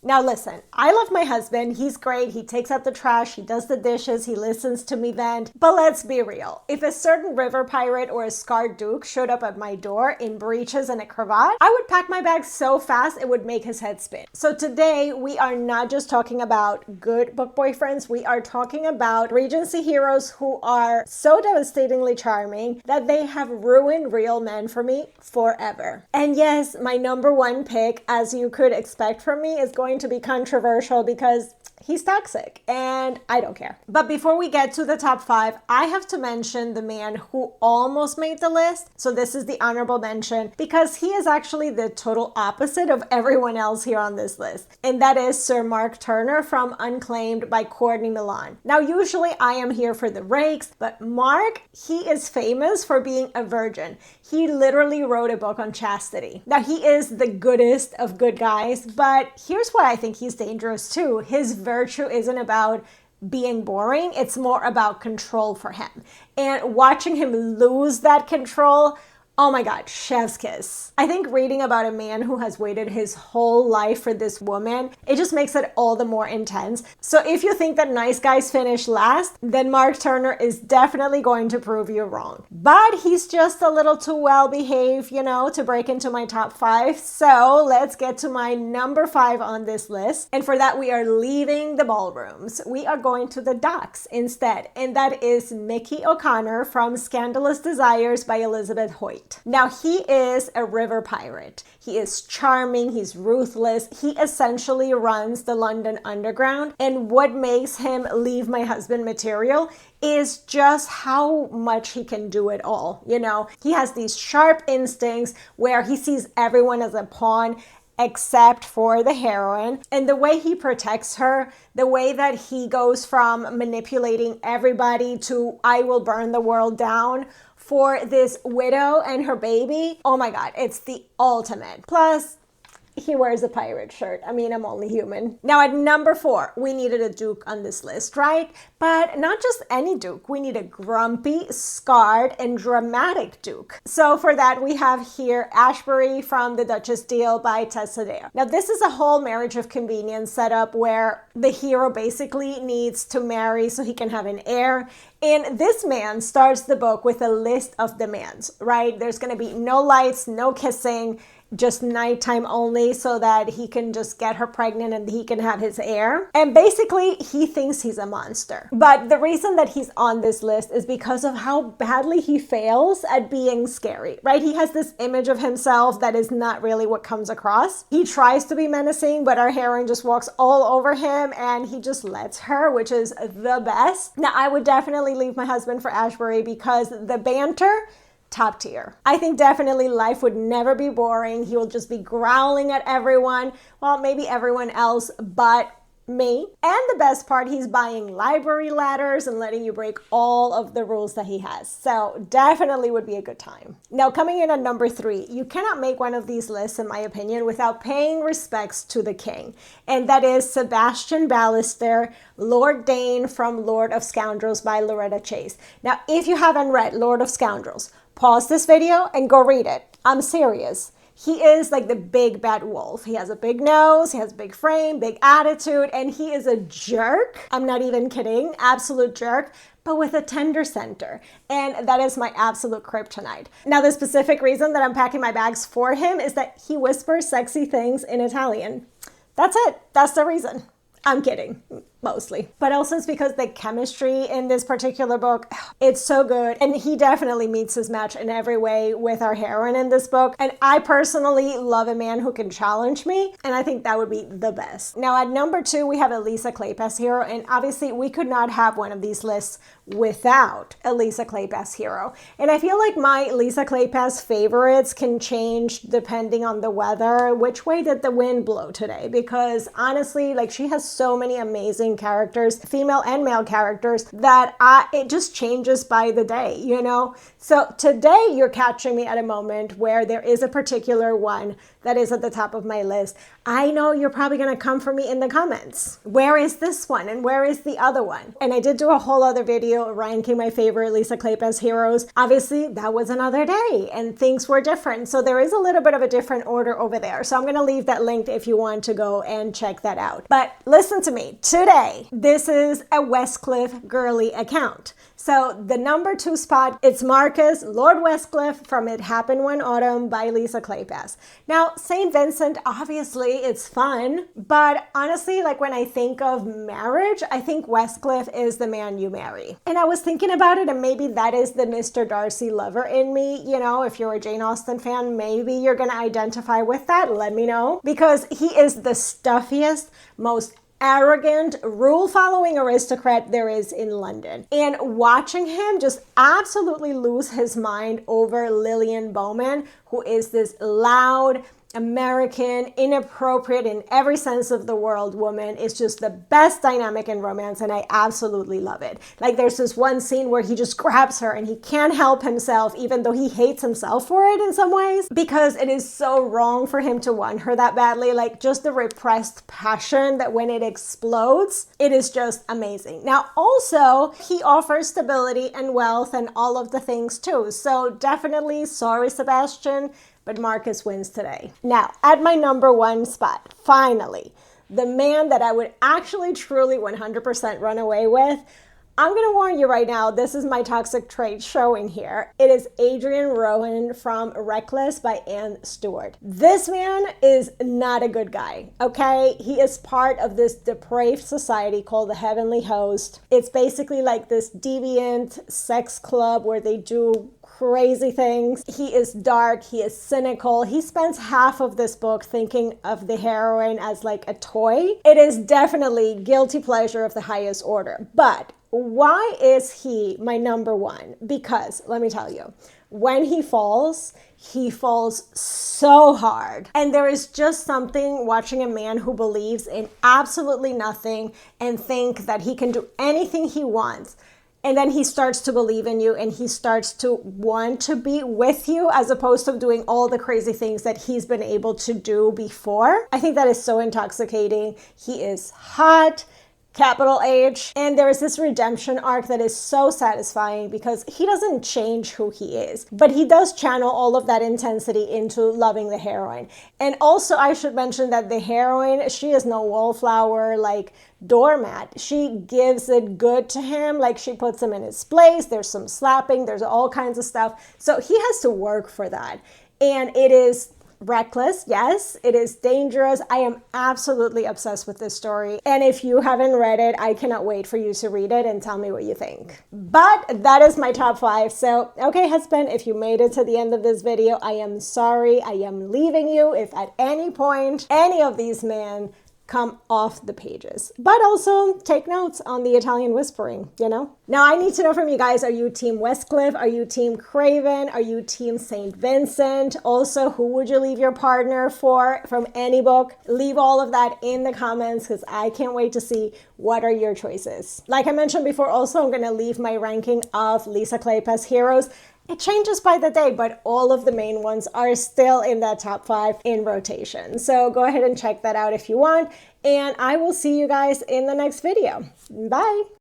Now listen, I love my husband. He's great. He takes out the trash. He does the dishes. He listens to me vent. But let's be real. If a certain river pirate or a scarred duke showed up at my door in breeches and a cravat, I would pack my bags so fast it would make his head spin. So today we are not just talking about good book boyfriends. We are talking about Regency heroes who are so devastatingly charming that they have ruined real men for me forever. And yes, my number one pick, as you could expect from me, is going to be controversial because he's toxic and I don't care. But before we get to the top 5, I have to mention the man who almost made the list. So this is the honorable mention because he is actually the total opposite of everyone else here on this list. And that is Sir Mark Turner from Unclaimed by Courtney Milan. Now, usually I am here for the rakes, but Mark, he is famous for being a virgin. He literally wrote a book on chastity. Now, he is the goodest of good guys, but here's why I think he's dangerous too. His virtue isn't about being boring. It's more about control for him. And watching him lose that control, oh my God, chef's kiss. I think reading about a man who has waited his whole life for this woman, it just makes it all the more intense. So if you think that nice guys finish last, then Mark Turner is definitely going to prove you wrong. But he's just a little too well behaved, you know, to break into my top 5. So let's get to my number 5 on this list. And for that, we are leaving the ballrooms. We are going to the docks instead. And that is Mickey O'Connor from Scandalous Desires by Elizabeth Hoyt. Now, he is a river pirate. He is charming. He's ruthless. He essentially runs the London Underground. And what makes him leave my husband material is just how much he can do it all. You know, he has these sharp instincts where he sees everyone as a pawn except for the heroine. And the way he protects her, the way that he goes from manipulating everybody to I will burn the world down for this widow and her baby. Oh my God, it's the ultimate. Plus, he wears a pirate shirt. I mean, I'm only human. Now at number 4, we needed a duke on this list, right? But not just any duke. We need a grumpy, scarred, and dramatic duke. So for that, we have here Ashbury from The Duchess Deal by Tessa Dare. Now this is a whole marriage of convenience setup where the hero basically needs to marry so he can have an heir. And this man starts the book with a list of demands, right? There's going to be no lights, no kissing, just nighttime only so that he can just get her pregnant and he can have his heir. And basically, he thinks he's a monster. But the reason that he's on this list is because of how badly he fails at being scary, right? He has this image of himself that is not really what comes across. He tries to be menacing, but our heroine just walks all over him and he just lets her, which is the best. Now, I would definitely leave my husband for Ashbury because the banter, top tier. I think definitely life would never be boring. He will just be growling at everyone. Well, maybe everyone else but me. And the best part, he's buying library ladders and letting you break all of the rules that he has. So definitely would be a good time. Now coming in at number 3, you cannot make one of these lists, in my opinion, without paying respects to the king. And that is Sebastian Ballister, Lord Dane from Lord of Scoundrels by Loretta Chase. Now, if you haven't read Lord of Scoundrels, pause this video and go read it. I'm serious. He is like the big bad wolf. He has a big nose, he has a big frame, big attitude, and he is a jerk. I'm not even kidding, absolute jerk, but with a tender center. And that is my absolute kryptonite. Now, the specific reason that I'm packing my bags for him is that he whispers sexy things in Italian. That's it. That's the reason. I'm kidding, mostly. But also it's because the chemistry in this particular book, it's so good. And he definitely meets his match in every way with our heroine in this book. And I personally love a man who can challenge me. And I think that would be the best. Now at number 2, we have Elisa Claypass hero. And obviously we could not have one of these lists without Elisa Claypass hero. And I feel like my Elisa Claypass favorites can change depending on the weather. Which way did the wind blow today? Because honestly, like she has so many amazing characters, female and male characters, that it just changes by the day, you know? So today you're catching me at a moment where there is a particular one that is at the top of my list. I know you're probably going to come for me in the comments. Where is this one and where is the other one? And I did do a whole other video ranking my favorite Lisa Kleypas heroes. Obviously, that was another day and things were different. So there is a little bit of a different order over there. So I'm going to leave that linked if you want to go and check that out. But listen to me. Today, this is a Westcliff girly account. So the number 2 spot, it's Marcus, Lord Westcliff from It Happened One Autumn by Lisa Kleypas. Now, St. Vincent, obviously it's fun, but honestly, like when I think of marriage, I think Westcliff is the man you marry. And I was thinking about it, and maybe that is the Mr. Darcy lover in me. You know, if you're a Jane Austen fan, maybe you're gonna identify with that. Let me know. Because he is the stuffiest, most arrogant, rule-following aristocrat there is in London. And watching him just absolutely lose his mind over Lillian Bowman, who is this loud, American, inappropriate in every sense of the word woman, is just the best dynamic in romance, and I absolutely love it. Like there's this one scene where he just grabs her and he can't help himself, even though he hates himself for it in some ways, because it is so wrong for him to want her that badly. Like just the repressed passion that when it explodes, it is just amazing. Now also, he offers stability and wealth and all of the things too. So definitely, sorry Sebastian, but Marcus wins today. Now, at my number 1 spot, finally, the man that I would actually truly 100% run away with. I'm gonna warn you right now, this is my toxic trait showing here. It is Adrian Rowan from Reckless by Anne Stewart. This man is not a good guy, okay? He is part of this depraved society called the Heavenly Host. It's basically like this deviant sex club where they do crazy things. He is dark, he is cynical. He spends half of this book thinking of the heroine as like a toy. It is definitely guilty pleasure of the highest order. But why is he my number 1? Because let me tell you, when he falls so hard. And there is just something watching a man who believes in absolutely nothing and think that he can do anything he wants. And then he starts to believe in you and he starts to want to be with you as opposed to doing all the crazy things that he's been able to do before. I think that is so intoxicating. He is hot, capital H. And there is this redemption arc that is so satisfying because he doesn't change who he is, but he does channel all of that intensity into loving the heroine. And also I should mention that the heroine, she is no wallflower, like doormat. She gives it good to him, like she puts him in his place. There's some slapping, there's all kinds of stuff. So he has to work for that. And it is reckless, yes, it is dangerous. I am absolutely obsessed with this story. And if you haven't read it, I cannot wait for you to read it and tell me what you think. But that is my top 5. So, okay, husband, if you made it to the end of this video, I am sorry. I am leaving you if at any point any of these men come off the pages. But also take notes on the Italian whispering, you know? Now I need to know from you guys, are you team Westcliff? Are you team Craven? Are you team St. Vincent? Also, who would you leave your partner for from any book? Leave all of that in the comments because I can't wait to see what are your choices. Like I mentioned before, also I'm gonna leave my ranking of Lisa Kleypas heroes. It changes by the day, but all of the main ones are still in that top 5 in rotation. So go ahead and check that out if you want. And I will see you guys in the next video. Bye.